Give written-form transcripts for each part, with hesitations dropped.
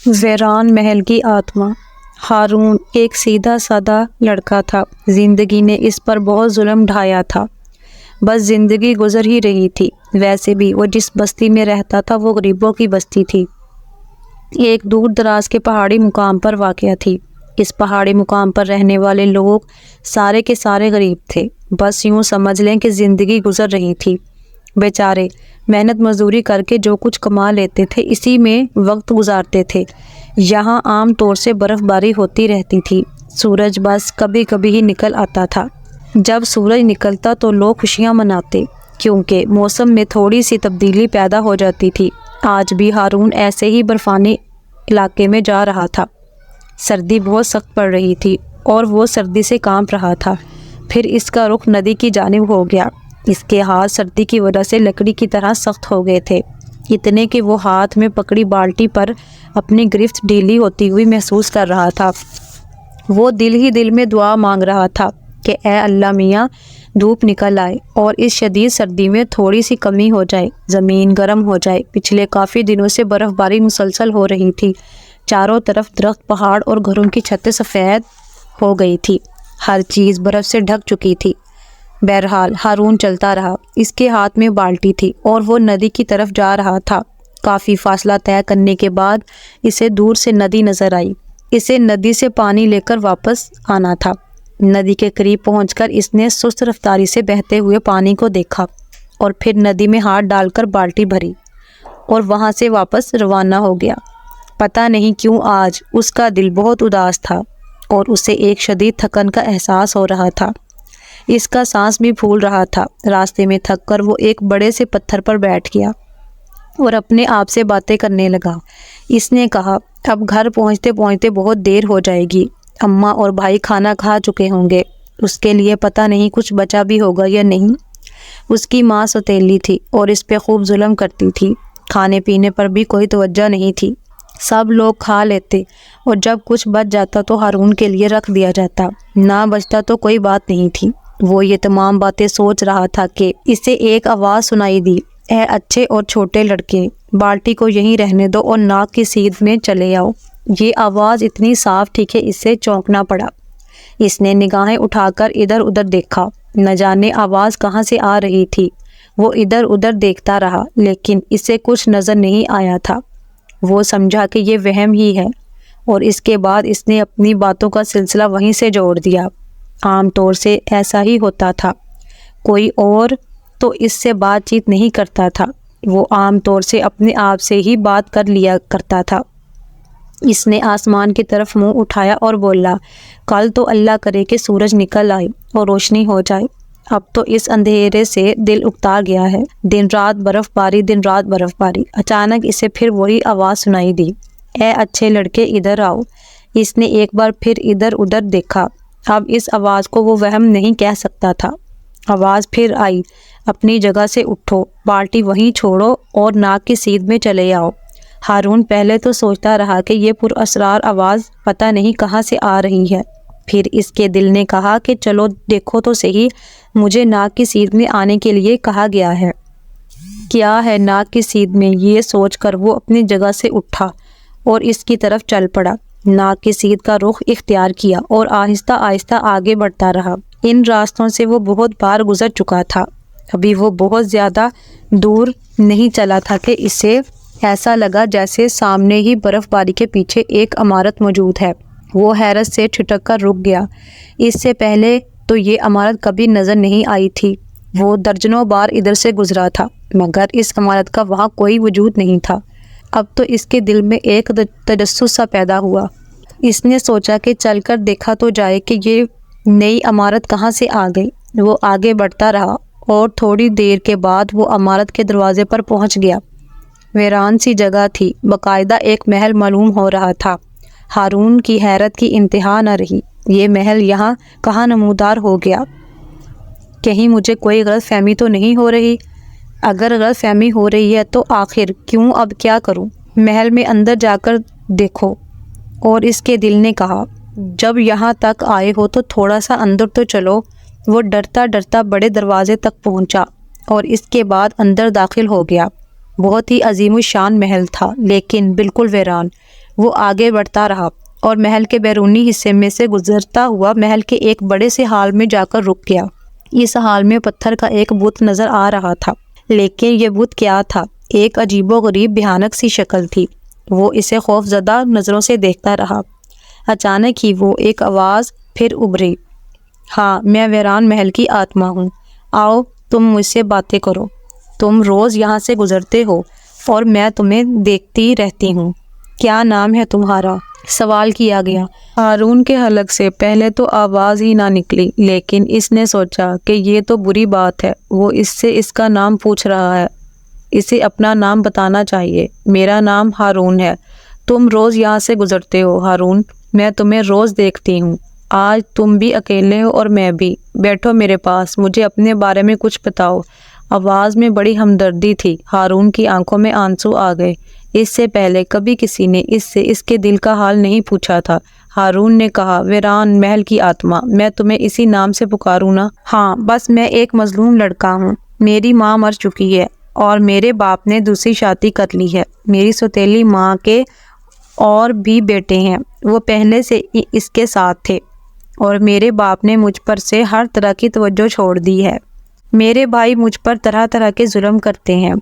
ویران محل کی آتما۔ ہارون ایک سیدھا سادہ لڑکا تھا۔ زندگی نے اس پر بہت ظلم ڈھایا تھا، بس زندگی گزر ہی رہی تھی۔ ویسے بھی وہ جس بستی میں رہتا تھا وہ غریبوں کی بستی تھی، ایک دور دراز کے پہاڑی مقام پر واقع تھی۔ اس پہاڑی مقام پر رہنے والے لوگ سارے کے سارے غریب تھے، بس یوں سمجھ لیں کہ زندگی گزر رہی تھی۔ بیچارے محنت مزدوری کر کے جو کچھ کما لیتے تھے اسی میں وقت گزارتے تھے۔ یہاں عام طور سے برف باری ہوتی رہتی تھی، سورج بس کبھی کبھی ہی نکل آتا تھا۔ جب سورج نکلتا تو لوگ خوشیاں مناتے، کیونکہ موسم میں تھوڑی سی تبدیلی پیدا ہو جاتی تھی۔ آج بھی ہارون ایسے ہی برفانی علاقے میں جا رہا تھا۔ سردی بہت سخت پڑ رہی تھی اور وہ سردی سے کانپ رہا تھا۔ پھر اس کا رخ ندی کی جانب ہو گیا۔ اس کے ہاتھ سردی کی وجہ سے لکڑی کی طرح سخت ہو گئے تھے، اتنے کہ وہ ہاتھ میں پکڑی بالٹی پر اپنی گرفت ڈھیلی ہوتی ہوئی محسوس کر رہا تھا۔ وہ دل ہی دل میں دعا مانگ رہا تھا کہ اے اللہ میاں، دھوپ نکل آئے اور اس شدید سردی میں تھوڑی سی کمی ہو جائے، زمین گرم ہو جائے۔ پچھلے کافی دنوں سے برف باری مسلسل ہو رہی تھی، چاروں طرف درخت، پہاڑ اور گھروں کی چھتیں سفید ہو گئی تھی، ہر چیز برف سے ڈھک چکی تھی۔ بہرحال ہارون چلتا رہا، اس کے ہاتھ میں بالٹی تھی اور وہ ندی کی طرف جا رہا تھا۔ کافی فاصلہ طے کرنے کے بعد اسے دور سے ندی نظر آئی۔ اسے ندی سے پانی لے کر واپس آنا تھا۔ ندی کے قریب پہنچ کر اس نے سست رفتاری سے بہتے ہوئے پانی کو دیکھا اور پھر ندی میں ہاتھ ڈال کر بالٹی بھری اور وہاں سے واپس روانہ ہو گیا۔ پتہ نہیں کیوں آج اس کا دل بہت اداس تھا اور اسے ایک شدید تھکن کا احساس ہو رہا تھا۔ اس کا سانس بھی پھول رہا تھا۔ راستے میں تھک کر وہ ایک بڑے سے پتھر پر بیٹھ گیا اور اپنے آپ سے باتیں کرنے لگا۔ اس نے کہا، اب گھر پہنچتے پہنچتے بہت دیر ہو جائے گی، اماں اور بھائی کھانا کھا چکے ہوں گے، اس کے لیے پتہ نہیں کچھ بچا بھی ہوگا یا نہیں۔ اس کی ماں سوتیلی تھی اور اس پہ خوب ظلم کرتی تھی، کھانے پینے پر بھی کوئی توجہ نہیں تھی۔ سب لوگ کھا لیتے اور جب کچھ بچ جاتا تو ہارون کے لیے رکھ دیا جاتا، نہ بچتا تو کوئی بات نہیں تھی۔ وہ یہ تمام باتیں سوچ رہا تھا کہ اسے ایک آواز سنائی دی، اے اچھے اور چھوٹے لڑکے، بالٹی کو یہیں رہنے دو اور ناک کی سیدھ میں چلے آؤ۔ یہ آواز اتنی صاف تھی کہ اسے چونکنا پڑا۔ اس نے نگاہیں اٹھا کر ادھر ادھر دیکھا، نہ جانے آواز کہاں سے آ رہی تھی۔ وہ ادھر ادھر دیکھتا رہا لیکن اسے کچھ نظر نہیں آیا تھا۔ وہ سمجھا کہ یہ وہم ہی ہے اور اس کے بعد اس نے اپنی باتوں کا سلسلہ وہیں سے جوڑ دیا۔ عام طور سے ایسا ہی ہوتا تھا، کوئی اور تو اس سے بات چیت نہیں کرتا تھا، وہ عام طور سے اپنے آپ سے ہی بات کر لیا کرتا تھا۔ اس نے آسمان کی طرف منہ اٹھایا اور بولا، کل تو اللہ کرے کہ سورج نکل آئے اور روشنی ہو جائے، اب تو اس اندھیرے سے دل اکتا گیا ہے، دن رات برف باری، دن رات برف باری۔ اچانک اسے پھر وہی آواز سنائی دی، اے اچھے لڑکے ادھر آؤ۔ اس نے ایک بار پھر ادھر ادھر دیکھا، اب اس آواز کو وہ وہم نہیں کہہ سکتا تھا۔ آواز پھر آئی، اپنی جگہ سے اٹھو، بالٹی وہیں چھوڑو اور ناک کی سیدھ میں چلے آؤ۔ ہارون پہلے تو سوچتا رہا کہ یہ پراسرار آواز پتہ نہیں کہاں سے آ رہی ہے، پھر اس کے دل نے کہا کہ چلو دیکھو تو صحیح، مجھے ناک کی سیدھ میں آنے کے لیے کہا گیا ہے، کیا ہے ناک کی سیدھ میں؟ یہ سوچ کر وہ اپنی جگہ سے اٹھا اور اس کی طرف چل پڑا۔ ناک کی سیدھ کا رخ اختیار کیا اور آہستہ آہستہ آگے بڑھتا رہا۔ ان راستوں سے وہ بہت بار گزر چکا تھا، ابھی وہ بہت زیادہ دور نہیں چلا تھا کہ اسے ایسا لگا جیسے سامنے ہی برف باری کے پیچھے ایک عمارت موجود ہے۔ وہ حیرت سے ٹھٹک کر رک گیا، اس سے پہلے تو یہ عمارت کبھی نظر نہیں آئی تھی۔ وہ درجنوں بار ادھر سے گزرا تھا مگر اس عمارت کا وہاں کوئی وجود نہیں تھا۔ اب تو اس کے دل میں ایک تجسس سا پیدا ہوا۔ اس نے سوچا کہ چل کر دیکھا تو جائے کہ یہ نئی عمارت کہاں سے آ گئی۔ وہ آگے بڑھتا رہا اور تھوڑی دیر کے بعد وہ عمارت کے دروازے پر پہنچ گیا۔ ویران سی جگہ تھی، باقاعدہ ایک محل معلوم ہو رہا تھا۔ ہارون کی حیرت کی انتہا نہ رہی، یہ محل یہاں کہاں نمودار ہو گیا؟ کہیں مجھے کوئی غلط فہمی تو نہیں ہو رہی؟ اگر غلط فہمی ہو رہی ہے تو آخر کیوں؟ اب کیا کروں؟ محل میں اندر جا کر دیکھو۔ اور اس کے دل نے کہا، جب یہاں تک آئے ہو تو تھوڑا سا اندر تو چلو۔ وہ ڈرتا ڈرتا بڑے دروازے تک پہنچا اور اس کے بعد اندر داخل ہو گیا۔ بہت ہی عظیم الشان محل تھا لیکن بالکل ویران، وہ آگے بڑھتا رہا اور محل کے بیرونی حصے میں سے گزرتا ہوا محل کے ایک بڑے سے ہال میں جا کر رک گیا۔ اس ہال میں پتھر کا ایک بت نظر آ رہا تھا، لیکن یہ بت کیا تھا؟ ایک عجیب و غریب بھیانک سی شکل تھی۔ وہ اسے خوف زدہ نظروں سے دیکھتا رہا۔ اچانک ہی وہ ایک آواز پھر ابھری، ہاں، میں ویران محل کی آتما ہوں، آؤ تم مجھ سے باتیں کرو۔ تم روز یہاں سے گزرتے ہو اور میں تمہیں دیکھتی رہتی ہوں۔ کیا نام ہے تمہارا؟ سوال کیا گیا۔ ہارون کے حلق سے پہلے تو آواز ہی نہ نکلی، لیکن اس نے سوچا کہ یہ تو بری بات ہے، وہ اس سے اس کا نام پوچھ رہا ہے، اسے اپنا نام بتانا چاہیے۔ میرا نام ہارون ہے، تم روز یہاں سے گزرتے ہو ہارون، میں تمہیں روز دیکھتی ہوں۔ آج تم بھی اکیلے ہو اور میں بھی، بیٹھو میرے پاس، مجھے اپنے بارے میں کچھ بتاؤ۔ آواز میں بڑی ہمدردی تھی۔ ہارون کی آنکھوں میں آنسو آ گئے۔ اس سے پہلے کبھی کسی نے اس سے اس کے دل کا حال نہیں پوچھا تھا۔ ہارون نے کہا، ویران محل کی آتما، میں تمہیں اسی نام سے پکاروں نا؟ ہاں، بس میں ایک مظلوم لڑکا ہوں، میری ماں مر چکی ہے اور میرے باپ نے دوسری شادی کر لی ہے۔ میری سوتیلی ماں کے اور بھی بیٹے ہیں، وہ پہلے سے اس کے ساتھ تھے اور میرے باپ نے مجھ پر سے ہر طرح کی توجہ چھوڑ دی ہے۔ میرے بھائی مجھ پر طرح طرح کے ظلم کرتے ہیں،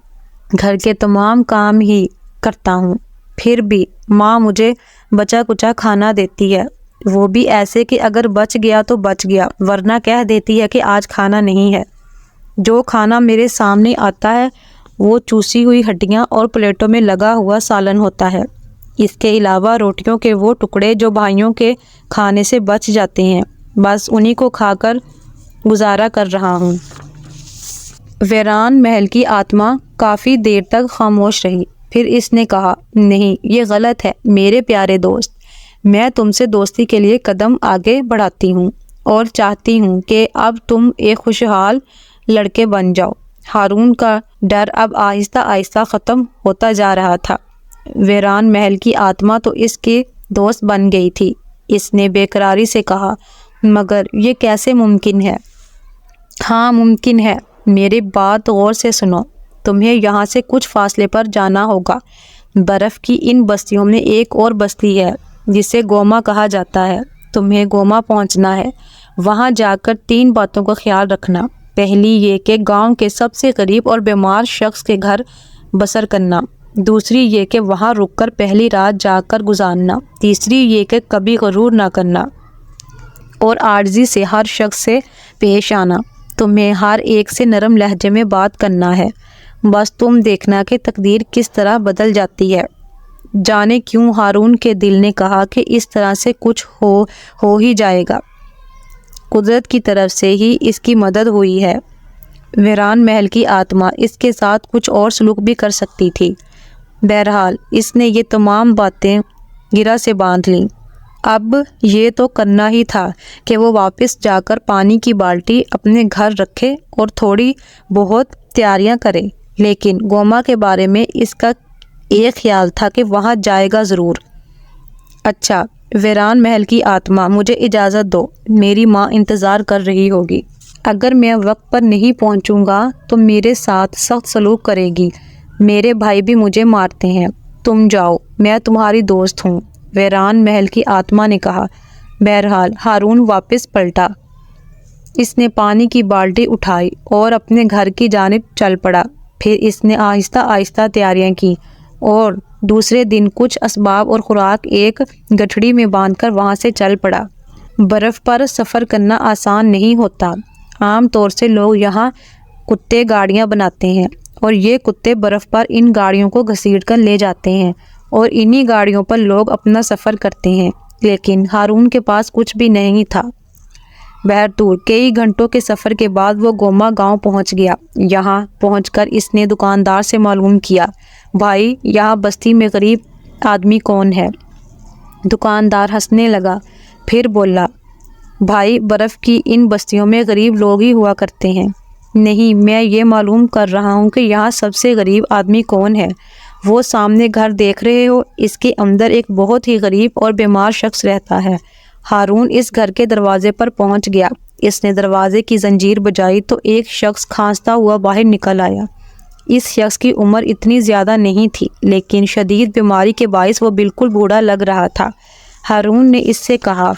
گھر کے تمام کام ہی کرتا ہوں، پھر بھی ماں مجھے بچا کچا کھانا دیتی ہے، وہ بھی ایسے کہ اگر بچ گیا تو بچ گیا، ورنہ کہہ دیتی ہے کہ آج کھانا نہیں ہے۔ جو کھانا میرے سامنے آتا ہے وہ چوسی ہوئی ہڈیاں اور پلیٹوں میں لگا ہوا سالن ہوتا ہے۔ اس کے علاوہ روٹیوں کے وہ ٹکڑے جو بھائیوں کے کھانے سے بچ جاتے ہیں، بس انہی کو کھا کر گزارا کر رہا ہوں۔ ویران محل کی آتما کافی دیر تک خاموش رہی، پھر اس نے کہا، نہیں، یہ غلط ہے میرے پیارے دوست، میں تم سے دوستی کے لیے قدم آگے بڑھاتی ہوں اور چاہتی ہوں کہ اب تم ایک خوشحال لڑکے بن جاؤ۔ ہارون کا ڈر اب آہستہ آہستہ ختم ہوتا جا رہا تھا۔ ویران محل کی آتما تو اس کی دوست بن گئی تھی۔ اس نے بے قراری سے کہا، مگر یہ کیسے ممکن ہے؟ ہاں ممکن ہے، میری بات غور سے سنو، تمہیں یہاں سے کچھ فاصلے پر جانا ہوگا۔ برف کی ان بستیوں میں ایک اور بستی ہے جسے گوما کہا جاتا ہے، تمہیں گوما پہنچنا ہے۔ وہاں جا کر 3 باتوں کا خیال رکھنا۔ پہلی یہ کہ گاؤں کے سب سے غریب اور بیمار شخص کے گھر بسر کرنا، دوسری یہ کہ وہاں رک کر پہلی رات جا کر گزارنا، تیسری یہ کہ کبھی غرور نہ کرنا اور عاجزی سے ہر شخص سے پیش آنا۔ تمہیں ہر ایک سے نرم لہجے میں بات کرنا ہے، بس تم دیکھنا کہ تقدیر کس طرح بدل جاتی ہے۔ جانے کیوں ہارون کے دل نے کہا کہ اس طرح سے کچھ ہو ہی جائے گا، قدرت کی طرف سے ہی اس کی مدد ہوئی ہے۔ ویران محل کی آتما اس کے ساتھ کچھ اور سلوک بھی کر سکتی تھی۔ بہرحال اس نے یہ تمام باتیں گرہ سے باندھ لیں۔ اب یہ تو کرنا ہی تھا کہ وہ واپس جا کر پانی کی بالٹی اپنے گھر رکھے اور تھوڑی بہت تیاریاں کرے، لیکن گوما کے بارے میں اس کا ایک خیال تھا کہ وہاں جائے گا ضرور۔ اچھا ویران محل کی آتما، مجھے اجازت دو، میری ماں انتظار کر رہی ہوگی۔ اگر میں وقت پر نہیں پہنچوں گا تو میرے ساتھ سخت سلوک کرے گی، میرے بھائی بھی مجھے مارتے ہیں۔ تم جاؤ، میں تمہاری دوست ہوں، ویران محل کی آتما نے کہا۔ بہرحال ہارون واپس پلٹا، اس نے پانی کی بالٹی اٹھائی اور اپنے گھر کی جانب چل پڑا۔ پھر اس نے آہستہ آہستہ تیاریاں کی اور دوسرے دن کچھ اسباب اور خوراک ایک گٹھڑی میں باندھ کر وہاں سے چل پڑا۔ برف پر سفر کرنا آسان نہیں ہوتا۔ عام طور سے لوگ یہاں کتے گاڑیاں بناتے ہیں اور یہ کتے برف پر ان گاڑیوں کو گھسیٹ کر لے جاتے ہیں اور انہی گاڑیوں پر لوگ اپنا سفر کرتے ہیں، لیکن ہارون کے پاس کچھ بھی نہیں تھا۔ بہرطور کئی گھنٹوں کے سفر کے بعد وہ گوما گاؤں پہنچ گیا۔ یہاں پہنچ کر اس نے دکاندار سے معلوم کیا، بھائی یہاں بستی میں غریب آدمی کون ہے؟ دکاندار ہنسنے لگا، پھر بولا، بھائی برف کی ان بستیوں میں غریب لوگ ہی ہوا کرتے ہیں۔ نہیں، میں یہ معلوم کر رہا ہوں کہ یہاں سب سے غریب آدمی کون ہے۔ وہ سامنے گھر دیکھ رہے ہو، اس کے اندر ایک بہت ہی غریب اور بیمار شخص رہتا ہے۔ ہارون اس گھر کے دروازے پر پہنچ گیا۔ اس نے دروازے کی زنجیر بجائی تو ایک شخص کھانستا ہوا باہر نکل آیا۔ اس شخص کی عمر اتنی زیادہ نہیں تھی، لیکن شدید بیماری کے باعث وہ بالکل بوڑھا لگ رہا تھا۔ ہارون نے اس سے کہا،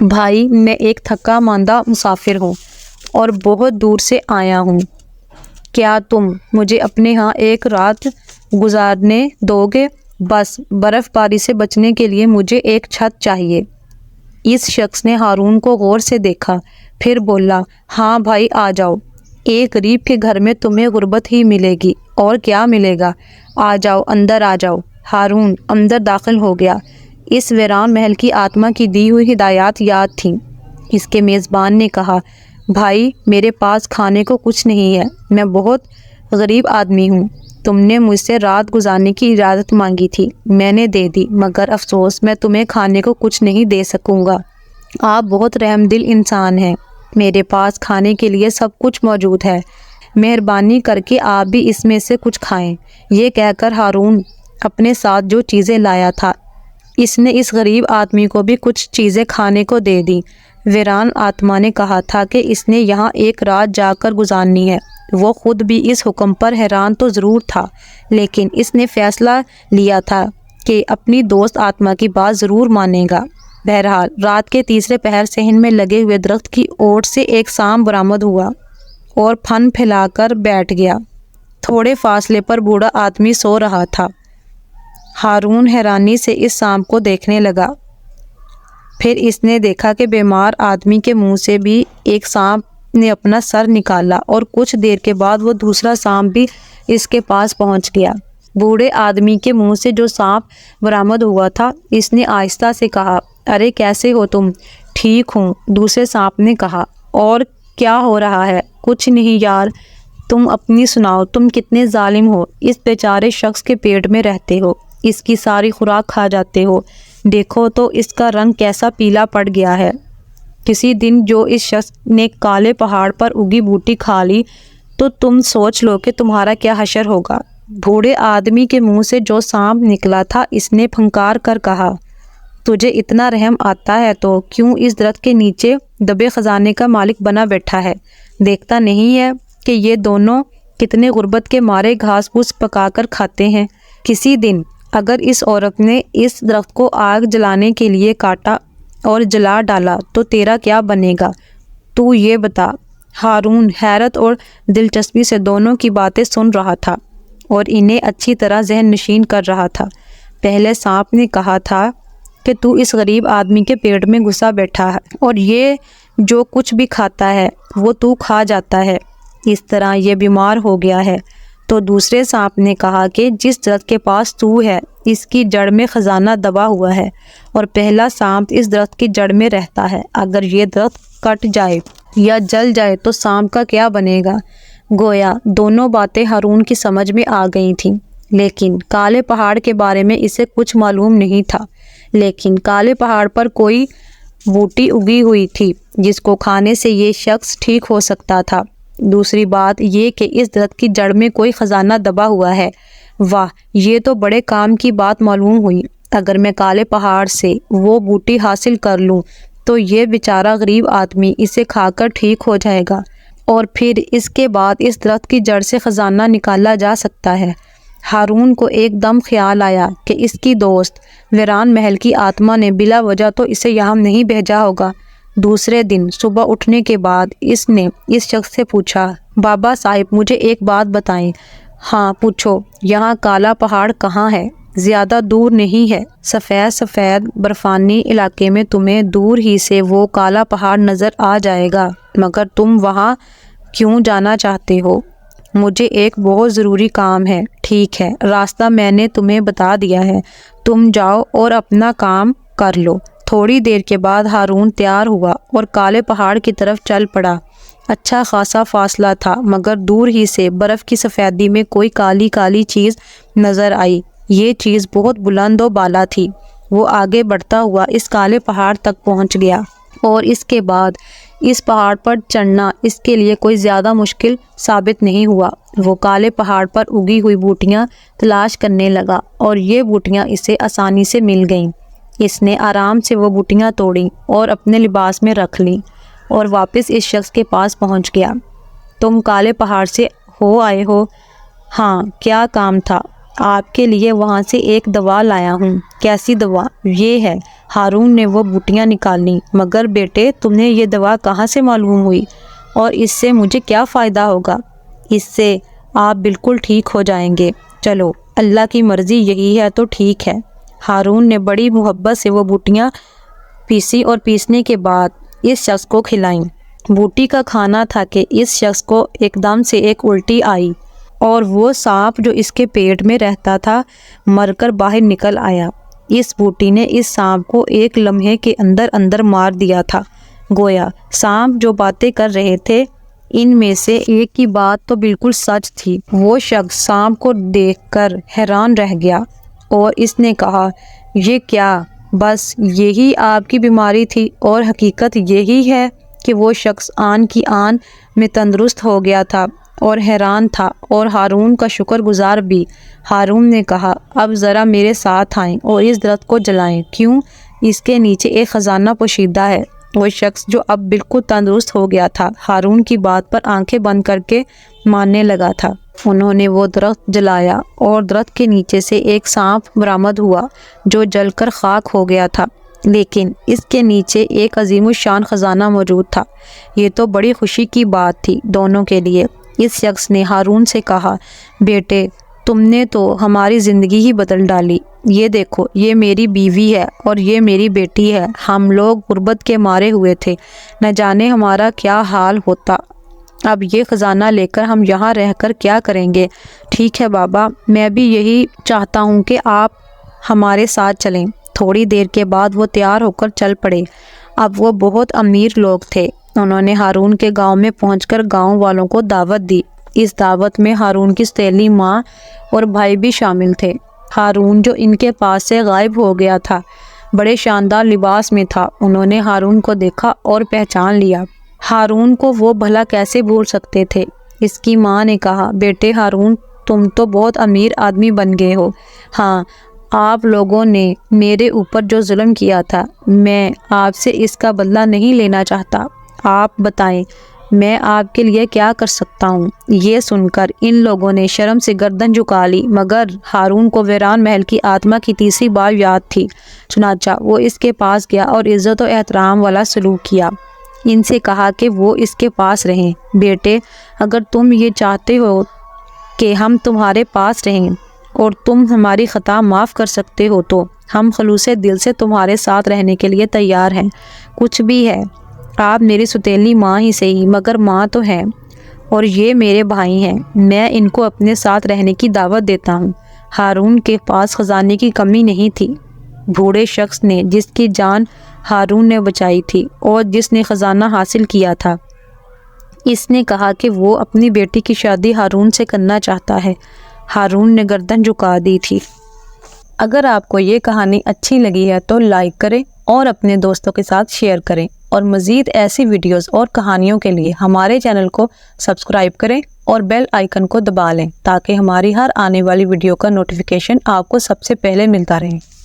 بھائی میں ایک تھکا ماندہ مسافر ہوں اور بہت دور سے آیا ہوں، کیا تم مجھے اپنے ہاں ایک رات گزارنے دو گے؟ بس برف باری سے بچنے کے لیے مجھے ایک چھت چاہیے۔ اس شخص نے ہارون کو غور سے دیکھا، پھر بولا، ہاں بھائی آ جاؤ، ایک غریب کے گھر میں تمہیں غربت ہی ملے گی اور کیا ملے گا، آ جاؤ اندر آ جاؤ۔ ہارون اندر داخل ہو گیا۔ اس ویران محل کی آتما کی دی ہوئی ہدایات یاد تھیں۔ اس کے میزبان نے کہا، بھائی میرے پاس کھانے کو کچھ نہیں ہے، میں بہت غریب آدمی ہوں، تم نے مجھ سے رات گزارنے کی اجازت مانگی تھی، میں نے دے دی، مگر افسوس میں تمہیں کھانے کو کچھ نہیں دے سکوں گا۔ آپ بہت رحم دل انسان ہیں، میرے پاس کھانے کے لیے سب کچھ موجود ہے، مہربانی کر کے آپ بھی اس میں سے کچھ کھائیں۔ یہ کہہ کر ہارون اپنے ساتھ جو چیزیں لایا تھا، اس نے اس غریب آدمی کو بھی کچھ چیزیں کھانے کو دے دی۔ ویران آتما نے کہا تھا کہ اس نے یہاں ایک رات جا کر گزارنی ہے۔ وہ خود بھی اس حکم پر حیران تو ضرور تھا، لیکن اس نے فیصلہ لیا تھا کہ اپنی دوست آتما کی بات ضرور مانے گا۔ بہرحال رات کے تیسرے پہر صحن میں لگے ہوئے درخت کی اوٹ سے ایک سانپ برآمد ہوا اور پھن پھیلا کر بیٹھ گیا۔ تھوڑے فاصلے پر بوڑھا آدمی سو رہا تھا۔ ہارون حیرانی سے اس سانپ کو دیکھنے لگا، پھر اس نے دیکھا کہ بیمار آدمی کے منہ سے بھی ایک سانپ نے اپنا سر نکالا اور کچھ دیر کے بعد وہ دوسرا سانپ بھی اس کے پاس پہنچ گیا۔ بوڑھے آدمی کے منہ سے جو سانپ برآمد ہوا تھا، اس نے آہستہ سے کہا، ارے کیسے ہو تم؟ ٹھیک ہوں، دوسرے سانپ نے کہا۔ اور کیا ہو رہا ہے؟ کچھ نہیں یار، تم اپنی سناؤ، تم کتنے ظالم ہو، اس بیچارے شخص کے پیٹ میں رہتے ہو، اس کی ساری خوراک کھا جاتے ہو، دیکھو تو اس کا رنگ کیسا پیلا پڑ گیا ہے۔ کسی دن جو اس شخص نے کالے پہاڑ پر اگی بوٹی کھا لی تو تم سوچ لو کہ تمہارا کیا حشر ہوگا۔ بوڑھے آدمی کے منہ سے جو سانپ نکلا تھا، اس نے پھنکار کر کہا، تجھے اتنا رحم آتا ہے تو کیوں اس درخت کے نیچے دبے خزانے کا مالک بنا بیٹھا ہے؟ دیکھتا نہیں ہے کہ یہ دونوں کتنے غربت کے مارے گھاس پھوس پکا کر کھاتے ہیں؟ کسی دن اگر اس عورت نے اس درخت کو آگ جلانے کے لیے کاٹا اور جلا ڈالا تو تیرا کیا بنے گا؟ تو یہ بتا۔ ہارون حیرت اور دلچسپی سے دونوں کی باتیں سن رہا تھا اور انہیں اچھی طرح ذہن نشین کر رہا تھا۔ پہلے سانپ نے کہا تھا کہ تو اس غریب آدمی کے پیٹ میں گھسا بیٹھا ہے اور یہ جو کچھ بھی کھاتا ہے وہ تو کھا جاتا ہے، اس طرح یہ بیمار ہو گیا ہے۔ تو دوسرے سانپ نے کہا کہ جس درخت کے پاس تو ہے، اس کی جڑ میں خزانہ دبا ہوا ہے، اور پہلا سانپ اس درخت کی جڑ میں رہتا ہے، اگر یہ درخت کٹ جائے یا جل جائے تو سانپ کا کیا بنے گا؟ گویا دونوں باتیں ہارون کی سمجھ میں آ گئی تھیں، لیکن کالے پہاڑ کے بارے میں اسے کچھ معلوم نہیں تھا۔ لیکن کالے پہاڑ پر کوئی بوٹی اگی ہوئی تھی جس کو کھانے سے یہ شخص ٹھیک ہو سکتا تھا۔ دوسری بات یہ کہ اس درخت کی جڑ میں کوئی خزانہ دبا ہوا ہے۔ واہ، یہ تو بڑے کام کی بات معلوم ہوئی۔ اگر میں کالے پہاڑ سے وہ بوٹی حاصل کر لوں تو یہ بیچارہ غریب آدمی اسے کھا کر ٹھیک ہو جائے گا، اور پھر اس کے بعد اس درخت کی جڑ سے خزانہ نکالا جا سکتا ہے۔ ہارون کو ایک دم خیال آیا کہ اس کی دوست ویران محل کی آتما نے بلا وجہ تو اسے یہاں نہیں بھیجا ہوگا۔ دوسرے دن صبح اٹھنے کے بعد اس نے اس شخص سے پوچھا، بابا صاحب مجھے ایک بات بتائیں۔ ہاں پوچھو، یہاں کالا پہاڑ کہاں ہے؟ زیادہ دور نہیں ہے، سفید برفانی علاقے میں تمہیں دور ہی سے وہ کالا پہاڑ نظر آ جائے گا، مگر تم وہاں کیوں جانا چاہتے ہو؟ مجھے ایک بہت ضروری کام ہے۔ ٹھیک ہے، راستہ میں نے تمہیں بتا دیا ہے، تم جاؤ اور اپنا کام کر لو۔ تھوڑی دیر کے بعد ہارون تیار ہوا اور کالے پہاڑ کی طرف چل پڑا۔ اچھا خاصا فاصلہ تھا، مگر دور ہی سے برف کی سفیدی میں کوئی کالی کالی چیز نظر آئی۔ یہ چیز بہت بلند و بالا تھی۔ وہ آگے بڑھتا ہوا اس کالے پہاڑ تک پہنچ گیا، اور اس کے بعد اس پہاڑ پر چڑھنا اس کے لیے کوئی زیادہ مشکل ثابت نہیں ہوا۔ وہ کالے پہاڑ پر اگی ہوئی بوٹیاں تلاش کرنے لگا، اور یہ بوٹیاں اسے آسانی سے مل گئیں۔ اس نے آرام سے وہ بوٹیاں توڑیں اور اپنے لباس میں رکھ لیں، اور واپس اس شخص کے پاس پہنچ گیا۔ تم کالے پہاڑ سے ہو آئے ہو؟ ہاں کیا کام تھا؟ آپ کے لیے وہاں سے ایک دوا لایا ہوں۔ کیسی دوا؟ یہ ہے۔ ہارون نے وہ بوٹیاں نکالیں۔ مگر بیٹے تمہیں یہ دوا کہاں سے معلوم ہوئی؟ اور اس سے مجھے کیا فائدہ ہوگا؟ اس سے آپ بالکل ٹھیک ہو جائیں گے۔ چلو اللہ کی مرضی یہی ہے تو ٹھیک ہے۔ ہارون نے بڑی محبت سے وہ بوٹیاں پیسی اور پیسنے کے بعد اس شخص کو کھلائیں۔ بوٹی کا کھانا تھا کہ اس شخص کو ایک دم سے ایک الٹی آئی اور وہ سانپ جو اس کے پیٹ میں رہتا تھا مر کر باہر نکل آیا۔ اس بوٹی نے اس سانپ کو ایک لمحے کے اندر اندر مار دیا تھا۔ گویا سانپ جو باتیں کر رہے تھے ان میں سے ایک کی بات تو بالکل سچ تھی۔ وہ شخص سانپ کو دیکھ کر حیران رہ گیا اور اس نے کہا، یہ کیا؟ بس یہی آپ کی بیماری تھی اور حقیقت یہی ہے کہ وہ شخص آن کی آن میں تندرست ہو گیا تھا اور حیران تھا اور ہارون کا شکر گزار بھی۔ ہارون نے کہا، اب ذرا میرے ساتھ آئیں اور اس درخت کو جلائیں۔ کیوں؟ اس کے نیچے ایک خزانہ پوشیدہ ہے۔ وہ شخص جو اب بالکل تندرست ہو گیا تھا ہارون کی بات پر آنکھیں بند کر کے ماننے لگا تھا۔ انہوں نے وہ درخت جلایا اور درخت کے نیچے سے ایک سانپ برآمد ہوا جو جل کر خاک ہو گیا تھا، لیکن اس کے نیچے ایک عظیم الشان خزانہ موجود تھا۔ یہ تو بڑی خوشی کی بات تھی دونوں کے لیے۔ اس شخص نے ہارون سے کہا، بیٹے تم نے تو ہماری زندگی ہی بدل ڈالی۔ یہ دیکھو، یہ میری بیوی ہے اور یہ میری بیٹی ہے۔ ہم لوگ غربت کے مارے ہوئے تھے، نہ جانے ہمارا کیا حال ہوتا۔ اب یہ خزانہ لے کر ہم یہاں رہ کر کیا کریں گے؟ ٹھیک ہے بابا، میں بھی یہی چاہتا ہوں کہ آپ ہمارے ساتھ چلیں۔ تھوڑی دیر کے بعد وہ تیار ہو کر چل پڑے۔ اب وہ بہت امیر لوگ تھے۔ انہوں نے ہارون کے گاؤں میں پہنچ کر گاؤں والوں کو دعوت دی۔ اس دعوت میں ہارون کی سوتیلی ماں اور بھائی بھی شامل تھے۔ ہارون جو ان کے پاس سے غائب ہو گیا تھا بڑے شاندار لباس میں تھا۔ انہوں نے ہارون کو دیکھا اور پہچان لیا۔ ہارون کو وہ بھلا کیسے بھول سکتے تھے؟ اس کی ماں نے کہا، بیٹے ہارون تم تو بہت امیر آدمی بن گئے ہو۔ ہاں، آپ لوگوں نے میرے اوپر جو ظلم کیا تھا میں آپ سے اس کا بدلہ نہیں لینا چاہتا۔ آپ بتائیں میں آپ کے لیے کیا کر سکتا ہوں؟ یہ سن کر ان لوگوں نے شرم سے گردن جھکا لی، مگر ہارون کو ویران محل کی آتما کی تیسری بار یاد تھی۔ چنانچہ وہ اس کے پاس گیا اور عزت و احترام والا سلوک کیا۔ ان سے کہا کہ وہ اس کے پاس رہیں۔ بیٹے اگر تم یہ چاہتے ہو کہ ہم تمہارے پاس رہیں اور تم ہماری خطا معاف کر سکتے ہو تو ہم خلوص دل سے تمہارے ساتھ رہنے کے لیے تیار ہیں۔ کچھ بھی ہے، آپ میری سوتیلی ماں ہی صحیح مگر ماں تو ہیں، اور یہ میرے بھائی ہیں۔ میں ان کو اپنے ساتھ رہنے کی دعوت دیتا ہوں۔ ہارون کے پاس خزانے کی کمی نہیں تھی۔ بوڑھے شخص نے جس کی جان ہارون نے بچائی تھی اور جس نے خزانہ حاصل کیا تھا، اس نے کہا کہ وہ اپنی بیٹی کی شادی ہارون سے کرنا چاہتا ہے۔ ہارون نے گردن جھکا دی تھی۔ اگر آپ کو یہ کہانی اچھی لگی ہے تو لائک کریں اور اپنے دوستوں کے ساتھ شیئر کریں، اور مزید ایسی ویڈیوز اور کہانیوں کے لیے ہمارے چینل کو سبسکرائب کریں اور بیل آئیکن کو دبا لیں تاکہ ہماری ہر آنے والی ویڈیو کا نوٹیفیکیشن آپ کو سب سے پہلے ملتا رہے۔